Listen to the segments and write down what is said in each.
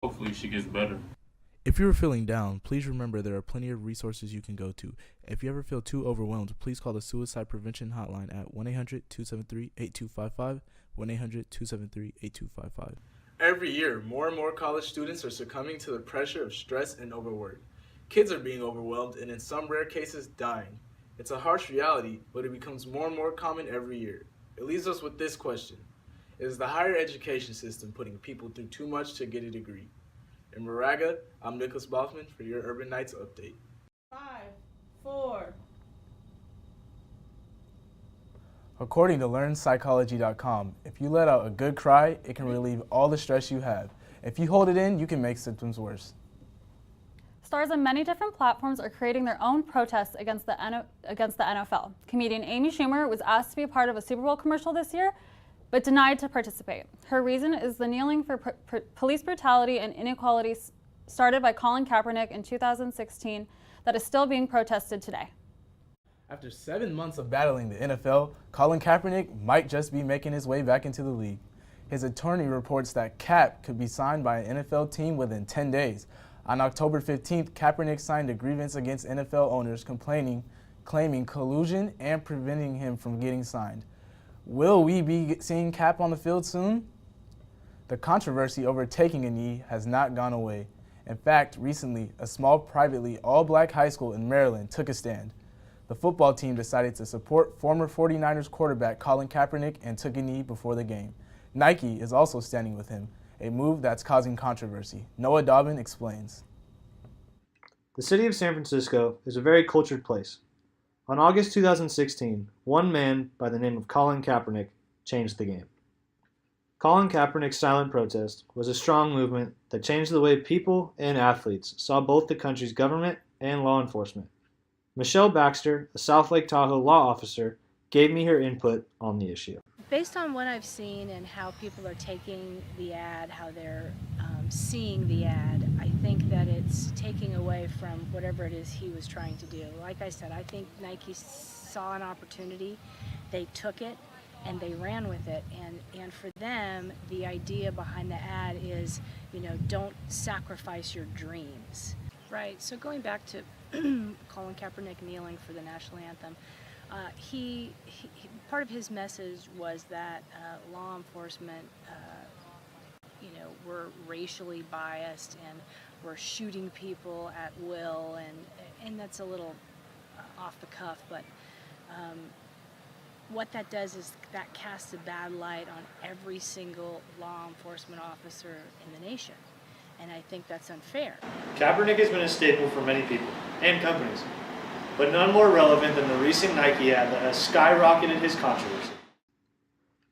Hopefully she gets better. If you are feeling down, please remember there are plenty of resources you can go to. If you ever feel too overwhelmed, please call the Suicide Prevention Hotline at 1-800-273-8255, 1-800-273-8255. Every year, more and more college students are succumbing to the pressure of stress and overwork. Kids are being overwhelmed and in some rare cases dying. It's a harsh reality, but it becomes more and more common every year. It leaves us with this question. Is the higher education system putting people through too much to get a degree? In Moraga, I'm Nicholas Boffman for your Urban Nights Update. 5, 4. According to LearnPsychology.com, if you let out a good cry, it can relieve all the stress you have. If you hold it in, you can make symptoms worse. Stars on many different platforms are creating their own protests against the NFL. Comedian Amy Schumer was asked to be a part of a Super Bowl commercial this year, but denied to participate. Her reason is the kneeling for police brutality and inequalities started by Colin Kaepernick in 2016 that is still being protested today. After 7 months of battling the NFL, Colin Kaepernick might just be making his way back into the league. His attorney reports that Cap could be signed by an NFL team within 10 days. On October 15th, Kaepernick signed a grievance against NFL owners claiming collusion and preventing him from getting signed. Will we be seeing Cap on the field soon? The controversy over taking a knee has not gone away. In fact, recently, a small privately all-black high school in Maryland took a stand. The football team decided to support former 49ers quarterback Colin Kaepernick and took a knee before the game. Nike is also standing with him, a move that's causing controversy. Noah Dobbin explains. The city of San Francisco is a very cultured place. On August 2016, one man by the name of Colin Kaepernick changed the game. Colin Kaepernick's silent protest was a strong movement that changed the way people and athletes saw both the country's government and law enforcement. Michelle Baxter, a South Lake Tahoe law officer, gave me her input on the issue. Based on what I've seen and how people are taking the ad, how they're seeing the ad, I think that it's taking away from whatever it is he was trying to do. Like I said, I think Nike saw an opportunity, they took it, and they ran with it. And for them, the idea behind the ad is, don't sacrifice your dreams. Right, so going back to Colin Kaepernick kneeling for the national anthem, he part of his message was that law enforcement, were racially biased and were shooting people at will, and that's a little off the cuff, but what that does is that casts a bad light on every single law enforcement officer in the nation, and I think that's unfair. Kaepernick has been a staple for many people and companies, but none more relevant than the recent Nike ad that has skyrocketed his controversy.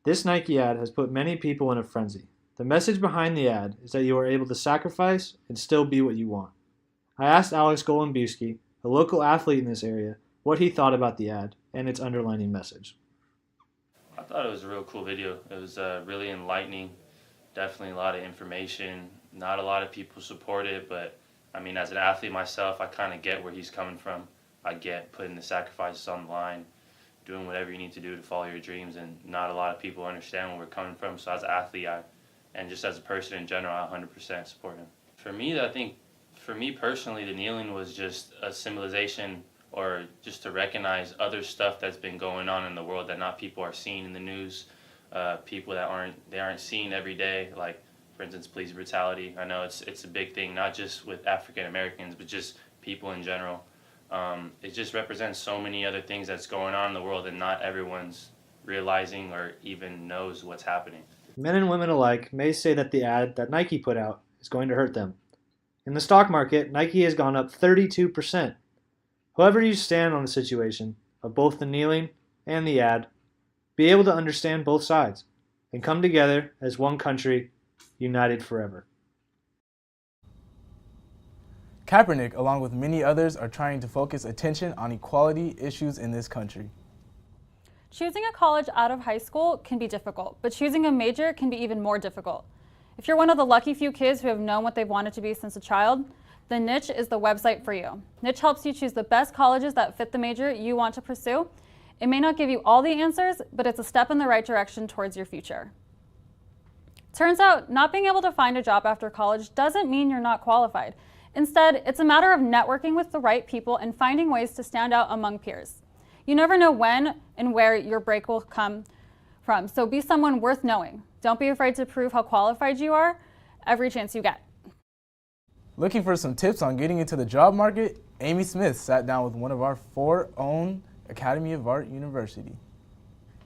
This Nike ad has put many people in a frenzy. The message behind the ad is that you are able to sacrifice and still be what you want. I asked Alex Golembiewski, a local athlete in this area, what he thought about the ad and its underlining message. I thought it was a real cool video. It was really enlightening, definitely a lot of information. Not a lot of people support it, but I mean, as an athlete myself, I kind of get where he's coming from. I get putting the sacrifices on the line, doing whatever you need to do to follow your dreams, and not a lot of people understand where we're coming from. So as an athlete, and just as a person in general, I 100% support him. For me, I think, for me personally, the kneeling was just a symbolization, or just to recognize other stuff that's been going on in the world that not people are seeing in the news, people that aren't seeing every day, like, for instance, police brutality. I know it's a big thing, not just with African Americans, but just people in general. It just represents so many other things that's going on in the world, and not everyone's realizing or even knows what's happening. Men and women alike may say that the ad that Nike put out is going to hurt them. In the stock market, Nike has gone up 32%. However you stand on the situation of both the kneeling and the ad, be able to understand both sides and come together as one country, united forever. Kaepernick, along with many others, are trying to focus attention on equality issues in this country. Choosing a college out of high school can be difficult, but choosing a major can be even more difficult. If you're one of the lucky few kids who have known what they've wanted to be since a child, then Niche is the website for you. Niche helps you choose the best colleges that fit the major you want to pursue. It may not give you all the answers, but it's a step in the right direction towards your future. Turns out, not being able to find a job after college doesn't mean you're not qualified. Instead, it's a matter of networking with the right people and finding ways to stand out among peers. You never know when and where your break will come from, so be someone worth knowing. Don't be afraid to prove how qualified you are every chance you get. Looking for some tips on getting into the job market? Amy Smith sat down with one of our 4 own Academy of Art University.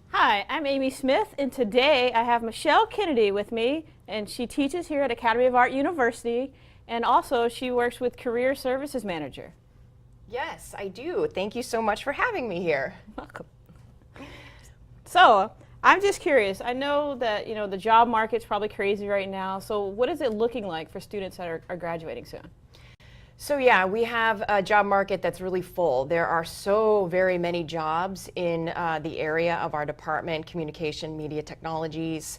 Hi, I'm Amy Smith, and today I have Michelle Kennedy with me, and she teaches here at Academy of Art University, and also she works with Career Services Manager. Yes, I do. Thank you so much for having me here. Welcome. So, I'm just curious. I know that the job market's probably crazy right now. So, what is it looking like for students that are graduating soon? So yeah, we have a job market that's really full. There are so very many jobs in the area of our department, communication, media technologies,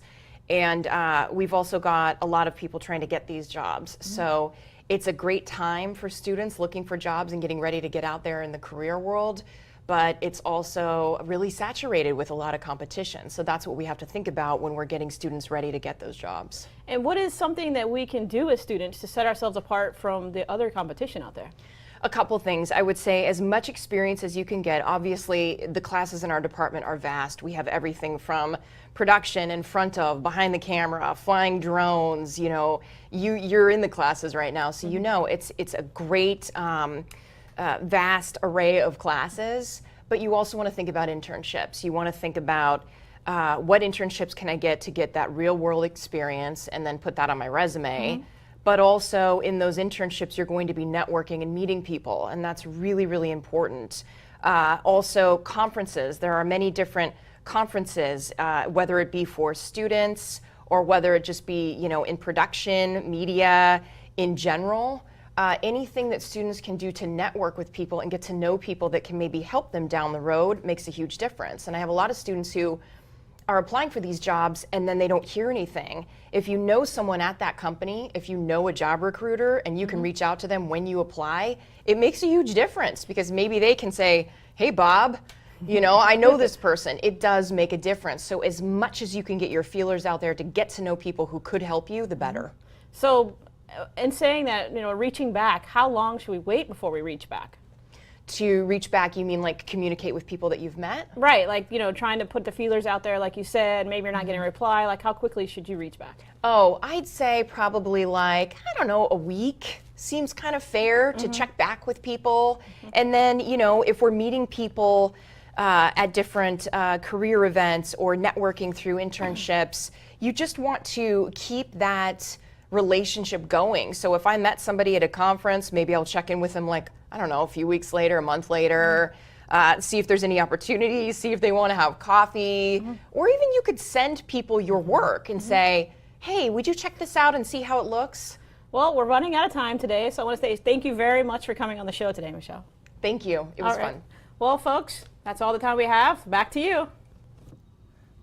and we've also got a lot of people trying to get these jobs. So it's a great time for students looking for jobs and getting ready to get out there in the career world. But it's also really saturated with a lot of competition. So that's what we have to think about when we're getting students ready to get those jobs. And what is something that we can do as students to set ourselves apart from the other competition out there? A couple things. I would say as much experience as you can get. Obviously, the classes in our department are vast. We have everything from production, in front of, behind the camera, flying drones. You're in the classes right now, so it's a great vast array of classes, but you also want to think about internships. You want to think about what internships can I get to get that real world experience and then put that on my resume. But also in those internships, you're going to be networking and meeting people, and that's really, really important. Also conferences. There are many different conferences, whether it be for students or whether it just be, in production, media, in general. Anything that students can do to network with people and get to know people that can maybe help them down the road makes a huge difference. And I have a lot of students who are applying for these jobs and then they don't hear anything. If you know someone at that company, if you know a job recruiter and you can reach out to them when you apply, it makes a huge difference because maybe they can say, hey Bob, I know this person. It does make a difference. So as much as you can get your feelers out there to get to know people who could help you, the better. So in saying that, reaching back, how long should we wait before we reach back? To reach back, you mean like communicate with people that you've met? Right, like, trying to put the feelers out there, like you said, maybe you're not getting a reply, like how quickly should you reach back? Oh, I'd say probably a week seems kind of fair to check back with people. And then, if we're meeting people at different career events or networking through internships, you just want to keep that relationship going. So if I met somebody at a conference, maybe I'll check in with them a few weeks later, a month later, see if there's any opportunities, see if they want to have coffee, or even you could send people your work and say, hey, would you check this out and see how it looks? Well, we're running out of time today, so I want to say thank you very much for coming on the show today, Michelle. Thank you. It was fun. Well, folks, that's all the time we have. Back to you.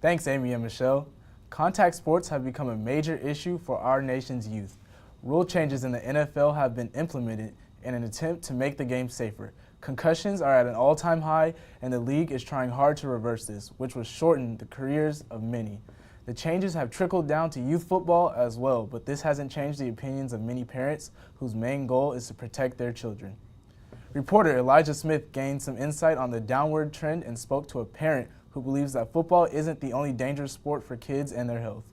Thanks, Amy and Michelle. Contact sports have become a major issue for our nation's youth. Rule changes in the NFL have been implemented in an attempt to make the game safer. Concussions are at an all-time high, and the league is trying hard to reverse this, which will shorten the careers of many. The changes have trickled down to youth football as well, but this hasn't changed the opinions of many parents whose main goal is to protect their children. Reporter Elijah Smith gained some insight on the downward trend and spoke to a parent who believes that football isn't the only dangerous sport for kids and their health.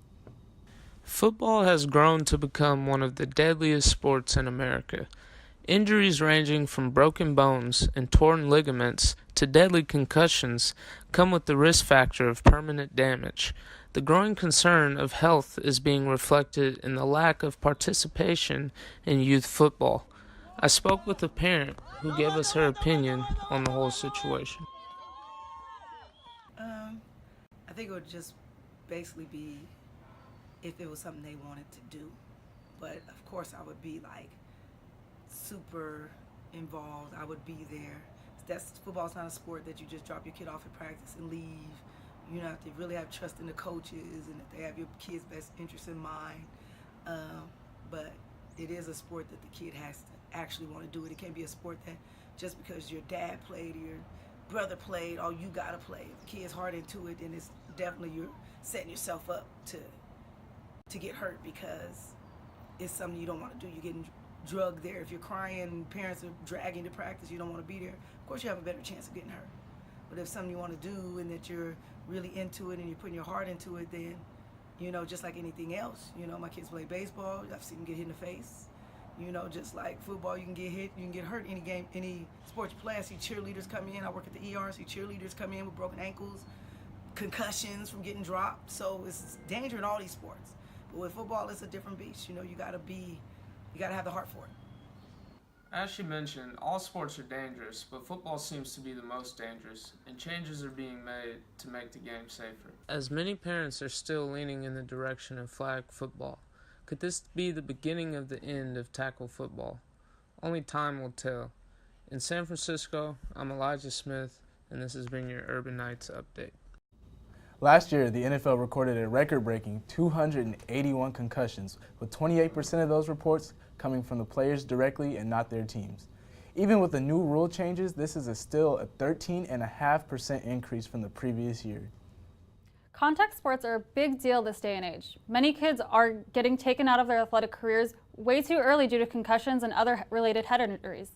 Football has grown to become one of the deadliest sports in America. Injuries ranging from broken bones and torn ligaments to deadly concussions come with the risk factor of permanent damage. The growing concern of health is being reflected in the lack of participation in youth football. I spoke with a parent who gave us her opinion on the whole situation. I think it would just basically be if it was something they wanted to do. But of course I would be super involved. I would be there. Football's not a sport that you just drop your kid off at practice and leave. You have to really have trust in the coaches and that they have your kid's best interest in mind. But it is a sport that the kid has to actually want to do it. It can't be a sport that just because your dad played or your brother played, or you gotta play. If the kid's hard into it, then it's definitely you're setting yourself up to to get hurt because it's something you don't want to do. You're getting drugged there. If you're crying, parents are dragging to practice, you don't want to be there. Of course, you have a better chance of getting hurt. But if it's something you want to do and that you're really into it and you're putting your heart into it, then, you know, just like anything else, you know, my kids play baseball. I've seen them get hit in the face. You know, just like football, you can get hit, you can get hurt. Any game, any sports you play. I see cheerleaders come in. I work at the ER. I see cheerleaders come in with broken ankles, concussions from getting dropped. So it's danger in all these sports. But with football, it's a different beast. You know, you gotta have the heart for it. As she mentioned, all sports are dangerous, but football seems to be the most dangerous, and changes are being made to make the game safer. As many parents are still leaning in the direction of flag football, could this be the beginning of the end of tackle football? Only time will tell. In San Francisco, I'm Elijah Smith, and this has been your Urban Knights Update. Last year, the NFL recorded a record-breaking 281 concussions, with 28% of those reports coming from the players directly and not their teams. Even with the new rule changes, this is still a 13.5% increase from the previous year. Contact sports are a big deal this day and age. Many kids are getting taken out of their athletic careers way too early due to concussions and other related head injuries.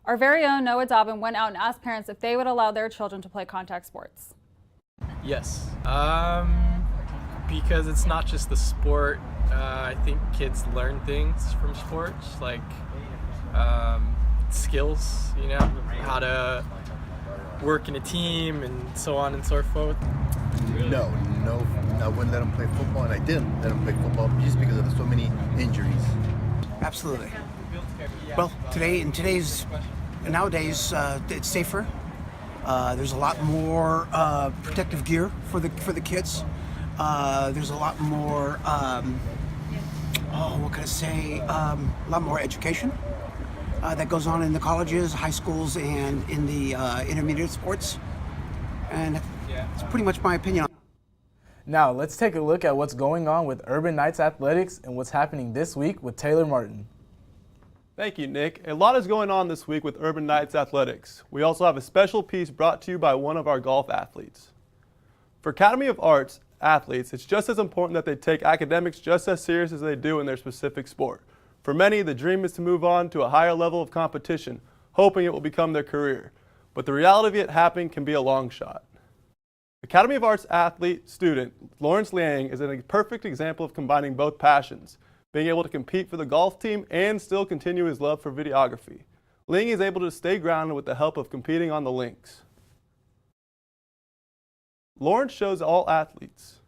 Our very own Noah Dobbin went out and asked parents if they would allow their children to play contact sports. Yes, because it's not just the sport. I think kids learn things from sports, like skills, you know, how to work in a team and so on and so forth. No, I wouldn't let them play football, and I didn't let them play football just because of so many injuries. Absolutely. Well, nowadays, it's safer. There's a lot more protective gear for the kids. There's a lot more, a lot more education that goes on in the colleges, high schools, and in the intermediate sports. And that's pretty much my opinion. Now, let's take a look at what's going on with Urban Knights Athletics and what's happening this week with Taylor Martin. Thank you, Nick. A lot is going on this week with Urban Knights Athletics. We also have a special piece brought to you by one of our golf athletes. For Academy of Arts athletes, it's just as important that they take academics just as serious as they do in their specific sport. For many, the dream is to move on to a higher level of competition, hoping it will become their career. But the reality of it happening can be a long shot. Academy of Arts athlete student Lawrence Liang is a perfect example of combining both passions, being able to compete for the golf team and still continue his love for videography. Liang is able to stay grounded with the help of competing on the links. Lawrence shows all athletes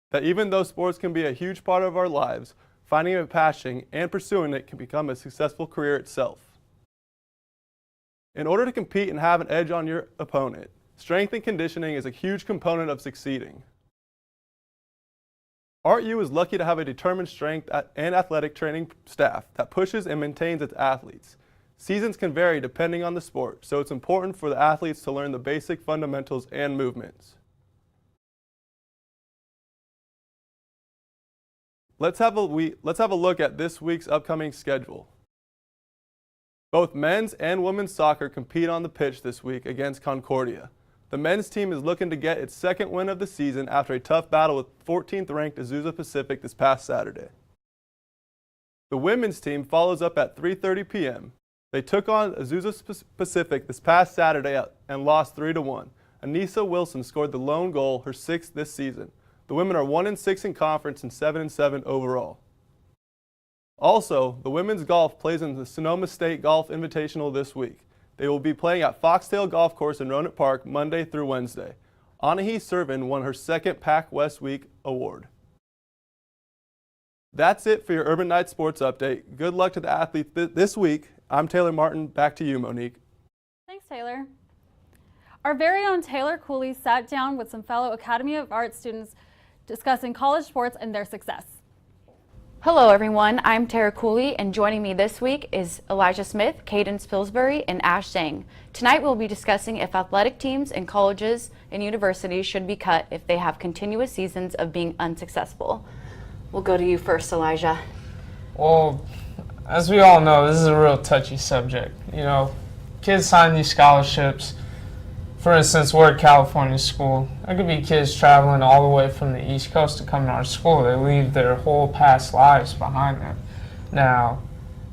that even though sports can be a huge part of our lives, finding a passion and pursuing it can become a successful career itself. In order to compete and have an edge on your opponent, strength and conditioning is a huge component of succeeding. ArtU is lucky to have a determined strength and athletic training staff that pushes and maintains its athletes. Seasons can vary depending on the sport, so it's important for the athletes to learn the basic fundamentals and movements. Let's have a look at this week's upcoming schedule. Both men's and women's soccer compete on the pitch this week against Concordia. The men's team is looking to get its second win of the season after a tough battle with 14th ranked Azusa Pacific this past Saturday. The women's team follows up at 3:30 p.m. They took on Azusa Pacific this past Saturday and lost 3-1. Anissa Wilson scored the lone goal, her sixth this season. The women are 1-6 in conference and 7-7 overall. Also, the women's golf plays in the Sonoma State Golf Invitational this week. They will be playing at Foxtail Golf Course in Roanoke Park Monday through Wednesday. Anahi Servin won her second Pac West Week award. That's it for your Urban Knights Sports Update. Good luck to the athletes this week. I'm Taylor Martin. Back to you, Monique. Thanks, Taylor. Our very own Taylor Cooley sat down with some fellow Academy of Arts students discussing college sports and their success. Hello everyone, I'm Tara Cooley, and joining me this week is Elijah Smith, Cadence Pillsbury, and Ash Zhang. Tonight we'll be discussing if athletic teams in colleges and universities should be cut if they have continuous seasons of being unsuccessful. We'll go to you first, Elijah. Well, as we all know, this is a real touchy subject. You know, kids sign these scholarships for instance, we're a California school. There could be kids traveling all the way from the East Coast to come to our school. They leave their whole past lives behind them. Now,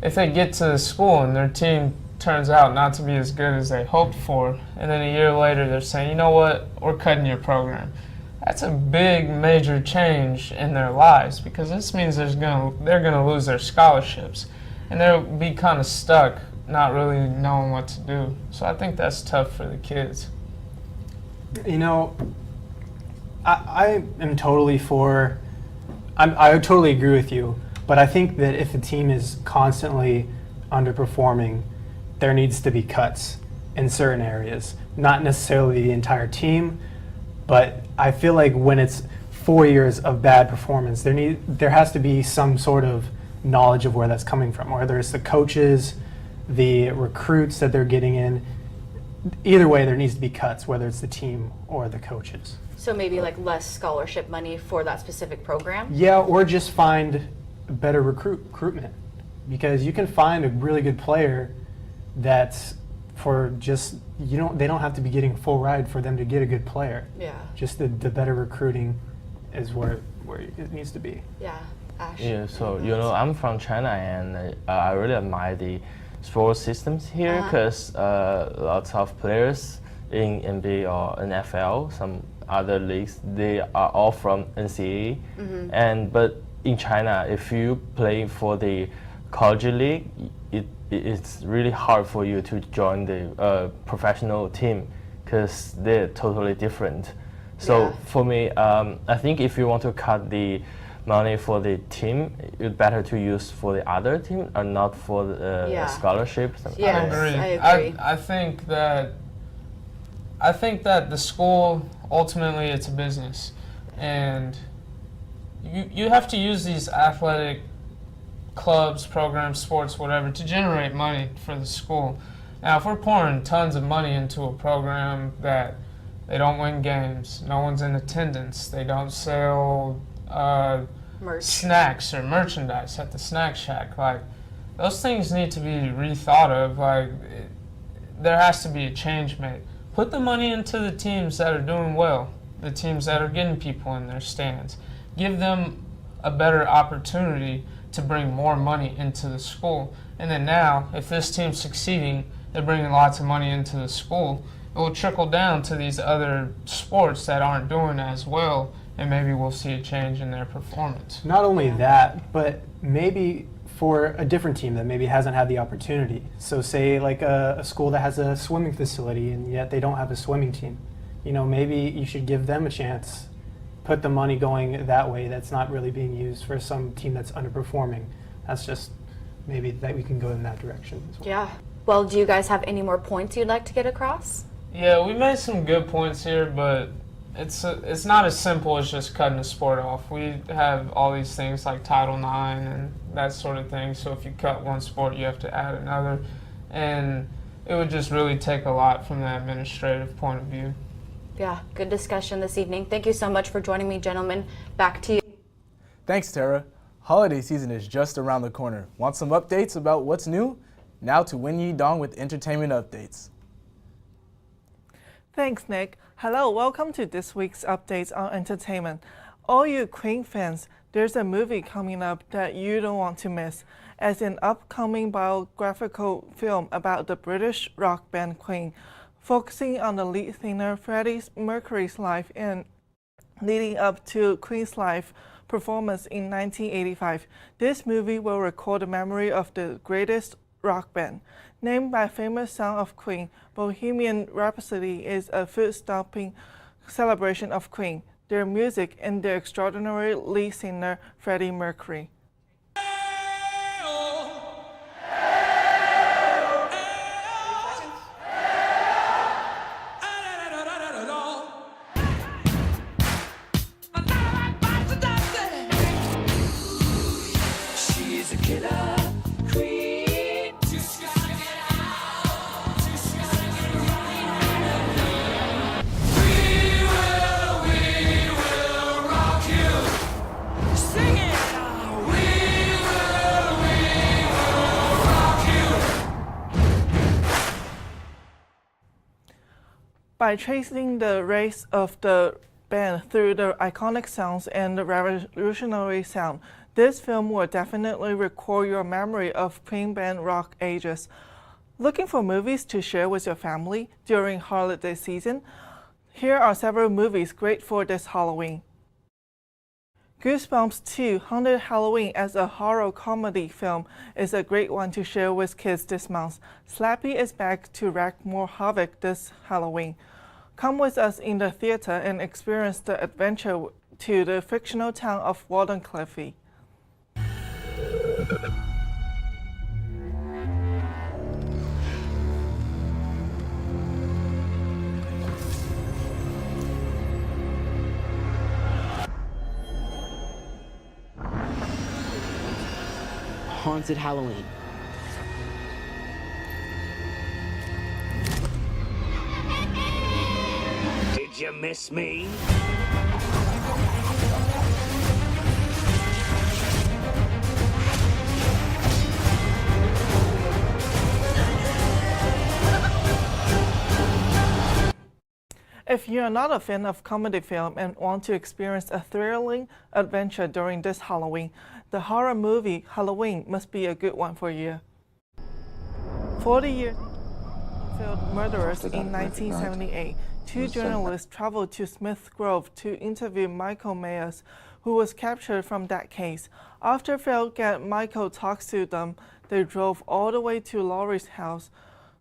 if they get to the school and their team turns out not to be as good as they hoped for, and then a year later they're saying, you know what, we're cutting your program. That's a big, major change in their lives, because this means they're gonna lose their scholarships, and they'll be kind of stuck, not really knowing what to do. So I think that's tough for the kids. You know, I am totally for. I totally agree with you, but I think that if a team is constantly underperforming, there needs to be cuts in certain areas. Not necessarily the entire team, but I feel like when it's 4 years of bad performance, there has to be some sort of knowledge of where that's coming from, whether it's the coaches, the recruits that they're getting in. Either way, there needs to be cuts, whether it's the team or the coaches. So maybe like less scholarship money for that specific program? Yeah, or just find better recruitment, because you can find a really good player that's for just they don't have to be getting full ride for them to get a good player. Yeah. Just the better recruiting is where it needs to be. Yeah. Ash? Yeah. So I'm from China, and I really admire the sports systems here, because lots of players in NBA or NFL, some other leagues, they are all from NCAA. But in China, if you play for the college league, it's really hard for you to join the professional team, because they're totally different. So for me, I think if you want to cut the money for the team, it's better to use for the other team and not for the scholarships. Yes, I agree. I think that the school, ultimately, it's a business, and you have to use these athletic clubs, programs, sports, whatever, to generate money for the school. Now, if we're pouring tons of money into a program that they don't win games, no one's in attendance, they don't sell snacks or merchandise at the snack shack, like, those things need to be rethought of. Like, there has to be a change made. Put the money into the teams that are doing well, the teams that are getting people in their stands. Give them a better opportunity to bring more money into the school. And then now, if this team's succeeding, they're bringing lots of money into the school, it will trickle down to these other sports that aren't doing as well, and maybe we'll see a change in their performance. Not only that, but maybe for a different team that maybe hasn't had the opportunity. So say like a school that has a swimming facility and yet they don't have a swimming team. Maybe you should give them a chance. Put the money going that way that's not really being used for some team that's underperforming. That's just maybe that we can go in that direction as well. Yeah. Well, do you guys have any more points you'd like to get across? Yeah, we made some good points here, but it's not as simple as just cutting a sport off. We have all these things like Title IX and that sort of thing, so if you cut one sport, you have to add another, and it would just really take a lot from the administrative point of view. Yeah, good discussion this evening. Thank you so much for joining me, gentlemen. Back to you. Thanks, Tara. Holiday season is just around the corner. Want some updates about what's new? Now to Wen Yi Dong with entertainment updates. Thanks, Nick. Hello, welcome to this week's updates on entertainment. All you Queen fans, there's a movie coming up that you don't want to miss, as an upcoming biographical film about the British rock band Queen, focusing on the lead singer Freddie Mercury's life and leading up to Queen's live performance in 1985. This movie will record the memory of the greatest rock band. Named by famous son of Queen, Bohemian Rhapsody is a foot-stomping celebration of Queen, their music, and their extraordinary lead singer Freddie Mercury. She's a killer queen. We will rock you. Sing it. By tracing the race of the band through the iconic sounds and the revolutionary sound, this film will definitely record your memory of Queen band rock ages. Looking for movies to share with your family during holiday season? Here are several movies great for this Halloween. Goosebumps 2 Haunted Halloween as a horror comedy film is a great one to share with kids this month. Slappy is back to wreak more havoc this Halloween. Come with us in the theater and experience the adventure to the fictional town of Walden Cliffy. Haunted Halloween. Did you miss me? If you are not a fan of comedy film and want to experience a thrilling adventure during this Halloween, the horror movie Halloween must be a good one for you. 40 years failed murderers in 1978, two journalists traveled to Smith Grove to interview Michael Myers, who was captured from that case. After Phil and Michael talks to them, they drove all the way to Laurie's house.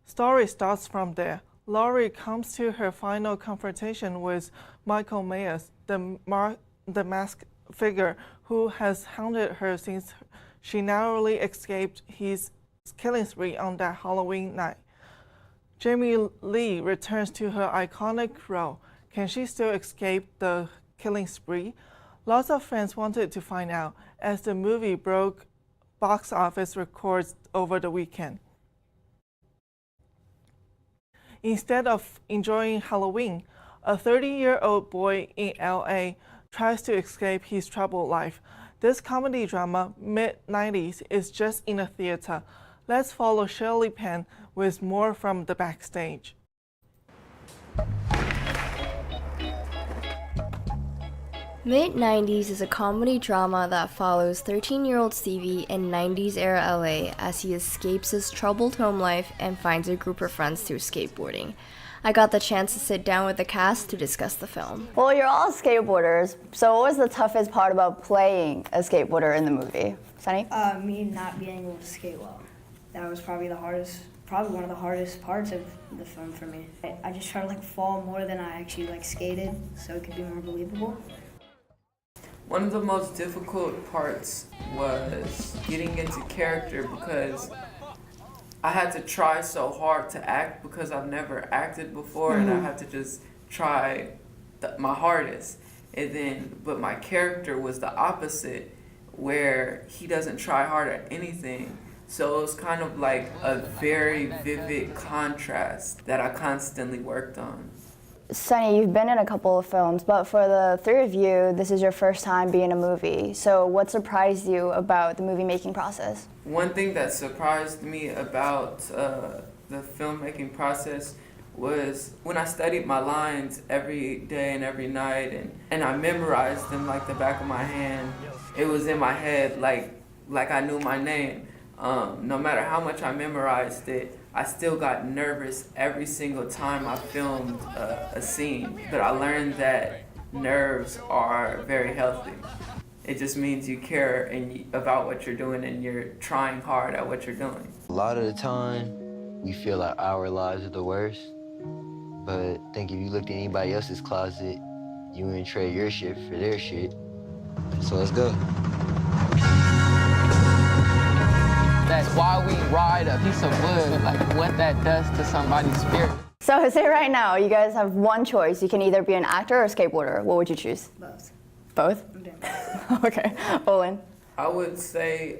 Story starts from there. Laurie comes to her final confrontation with Michael Myers, the masked figure who has haunted her since she narrowly escaped his killing spree on that Halloween night. Jamie Lee returns to her iconic role. Can she still escape the killing spree? Lots of fans wanted to find out as the movie broke box office records over the weekend. Instead of enjoying Halloween, a 30-year-old boy in LA tries to escape his troubled life. This comedy drama, mid-90s, is just in a theater. Let's follow Shirley Penn with more from the backstage. Mid-90s is a comedy drama that follows 13-year-old Stevie in 90s-era LA as he escapes his troubled home life and finds a group of friends through skateboarding. I got the chance to sit down with the cast to discuss the film. Well, you're all skateboarders, so what was the toughest part about playing a skateboarder in the movie? Sunny? Me not being able to skate well. That was probably one of the hardest parts of the film for me. I just tried to fall more than I actually skated, so it could be more believable. One of the most difficult parts was getting into character because I had to try so hard to act because I've never acted before, and I had to just try my hardest. But my character was the opposite, where he doesn't try hard at anything. So it was kind of like a very vivid contrast that I constantly worked on. Sunny, you've been in a couple of films, but for the three of you, this is your first time being in a movie. So what surprised you about the movie making process? One thing that surprised me about the filmmaking process was when I studied my lines every day and every night, and I memorized them like the back of my hand. It was in my head like I knew my name. No matter how much I memorized it, I still got nervous every single time I filmed a scene. But I learned that nerves are very healthy. It just means you care about what you're doing and you're trying hard at what you're doing. A lot of the time, we feel like our lives are the worst. But I think if you looked at anybody else's closet, you wouldn't trade your shit for their shit. So let's go. That's why we ride a piece of wood, like what that does to somebody's spirit. So say right now, you guys have one choice. You can either be an actor or a skateboarder. What would you choose? Both. Both? Okay. Olin? I would say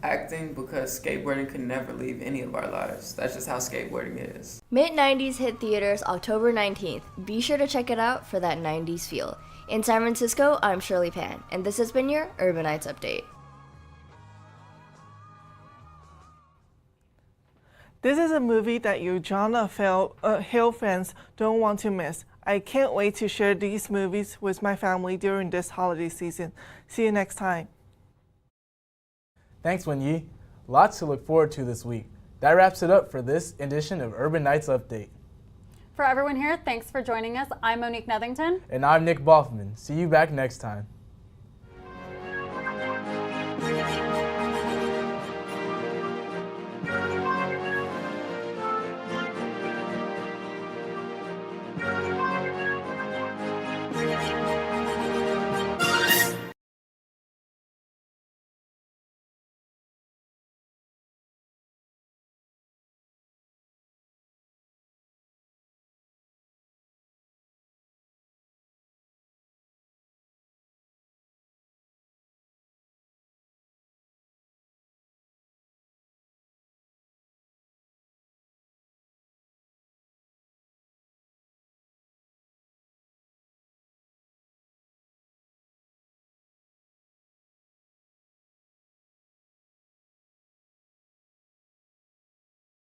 acting because skateboarding could never leave any of our lives. That's just how skateboarding is. Mid-90s hit theaters October 19th. Be sure to check it out for that 90s feel. In San Francisco, I'm Shirley Pan, and this has been your Urbanites Update. This is a movie that you Jonah Hill fans don't want to miss. I can't wait to share these movies with my family during this holiday season. See you next time. Thanks, Wenyi. Lots to look forward to this week. That wraps it up for this edition of Urban Nights Update. For everyone here, thanks for joining us. I'm Monique Nethington. And I'm Nick Boffman. See you back next time.